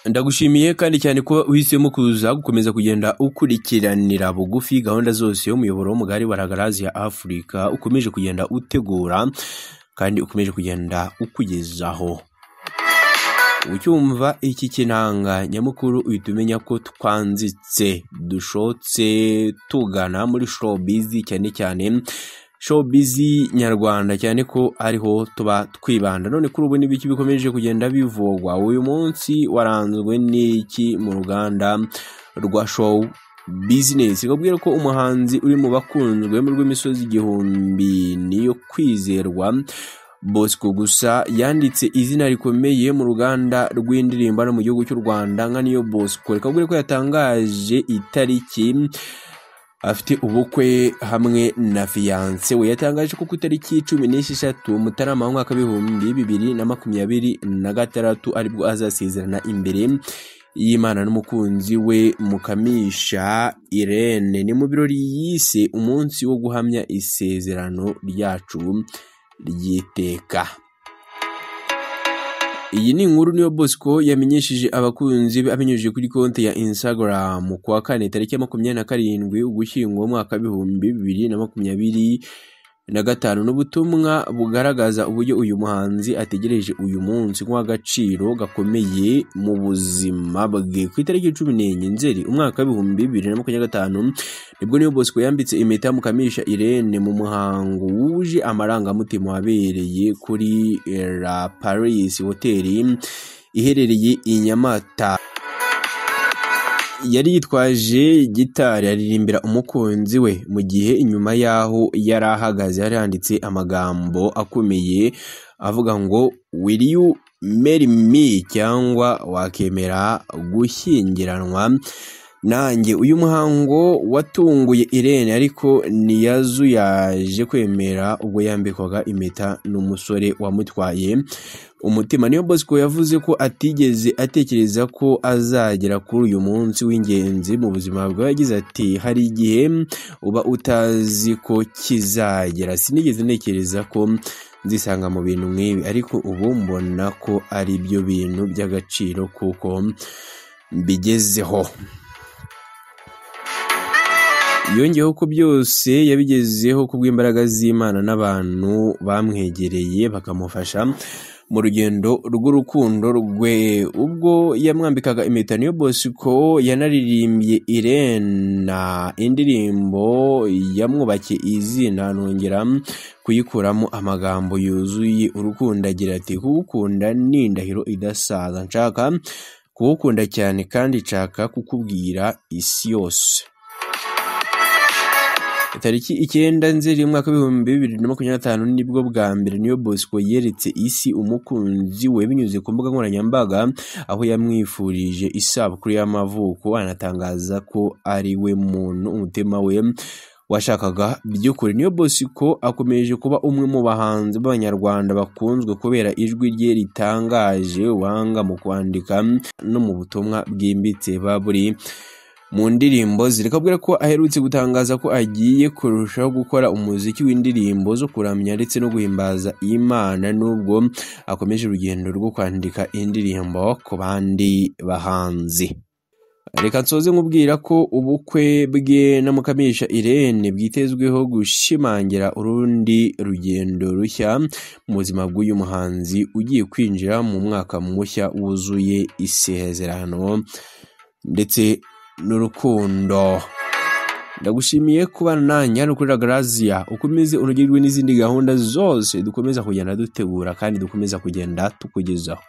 Ndagushimiye kandi cyane ko uhisemo kuza gukomeza kugenda ukurikiranira bugufi gahunda zose y'umuyoboro w'umugari wa Ragarazi Africa ukomeje kugenda utegura kandi ukomeje kugenda ukugezaho. Ucyumva iki kinanga nyamukuru uyitumenya ko twanzitse dushotse tugana muri showbiz cyane showbiz nyarwanda cyane ko ariho tuba twibanda. None kuri ubu nibiki bikomeje kugenda bivugwa. Uyu munsi waranzwe n'iki mu ruganda rwa show business. Ikabwira ko umuhanzi uri mu bakunzwe mu rw'imisozi igihumbi niyo kwizerwa Bosco gusa yanditse izina rikomeye mu ruganda rw'indirimbo no mu gihugu cy'u Rwanda nka niyo Bosco. Ikabwira ko yatangaje itariki afite ubukwe hamwe na fiance we. Yatangaje ko ku itariki 16 Mutarama mwaka 2026 aribwo azasezerana imbere y'Imana n'umukunzi we Mukamisha Irene. Ni mu birori yise umunsi wo guhamya isezerano ryacu ry'iteka. Iyi ni inkuru niyo Bosco yamenyesheje abakunzi be abinyujije kuri konti ya Instagram kuwa kane tariki ya 27 Ugushyingo mwaka 2025 n'ubutumwa bugaragaza uburyo uyu muhanzi ategereje uyu munsi nk'agaciro gakomeye mu buzima bwe. Ku itariki 14 Nzeri umwaka 2025 nibwo niyo Bosco yambitse impeta Mukamisha Irene mu muhango wuje amarangamutima wabereye kuri La Paris Hotel iherereye i Nyamata. Yari yitwaje gitari aririmbira umukunzi we mu gihe inyuma yaho yari ahagaze yari handitse amagambo akomeye avuga ngo will you marry me cyangwa wakemera gushyingiranwa nanjye. Uyu muhango watunguye Irene ariko niyazuyaje kwemera ubwo yambikwaga impeta n'umusore wamutwaye umutima. Niyo Bosco yavuze ko atigeze atekereza ko azagera kuri uyu munsi w'ingenzi mu buzima bwe. Yagize ati hari igihe uba utazi ko kizagera, sinigeze ntekereza ko nzisanga mu bintu nk'ibi ariko ubu mbona ko ari byo bintu by'agaciro kuko mbigezeho. Yongeyeho ko byose yabigezeho kubw'imbaraga z'Imana n'abantu bamwegereye bakamufasha mu rugendo rw'urukundo rwe. Ubwo yamwambikaga impeta niyo Bosco yanaririmbye Irene indirimbo yamwubakiye izina nongera kuyikuramo amagambo yuzuye urukundo agira ati kugukunda ni indahiro idasaza, nshaka kugukunda cyane kandi nshaka kukubwira isi yose. Tariki 9 Nzeri mwaka 2025 nibwo bwa mbere niyo Bosco yeretse isi umukunzi we binyuze ku mbuga nkoranyambaga aho yamwifurije isabukuru y'amavuko, anatangaza ko ari we muntu umutima we washakaga by'ukuri. Niyo Bosco akomeje kuba umwe mu bahanzi b'Abanyarwanda bakunzwe kubera ijwi rye ritangaje, wanga mu kwandika no mu butumwa bwimbitse baburi mu ndirimbo zirikabwira ko aherutse gutangaza ko agiye kurushaho gukora umuziki w'indirimbo zo kuramya ndetse no guhimbaza Imana nubwo akomeje urugendo rwo kwandika indirimbo ku bandi bahanzi. Reka nsoze nkubwira ko ubukwe bwe na Mukamisha Irene bwitezweho gushimangira urundi rugendo rushya mu buzima bw'uyu muhanzi ugiye kwinjira mu mwaka mushya wuzuye isezerano ndetse n'urukundo. Ndagushimiye kubana nanjye hano kuri Ragarazi. Ukomeze unogirwe n'izindi gahunda zose dukomeza kugenda dutegura kandi dukomeza kugenda tukugezaho.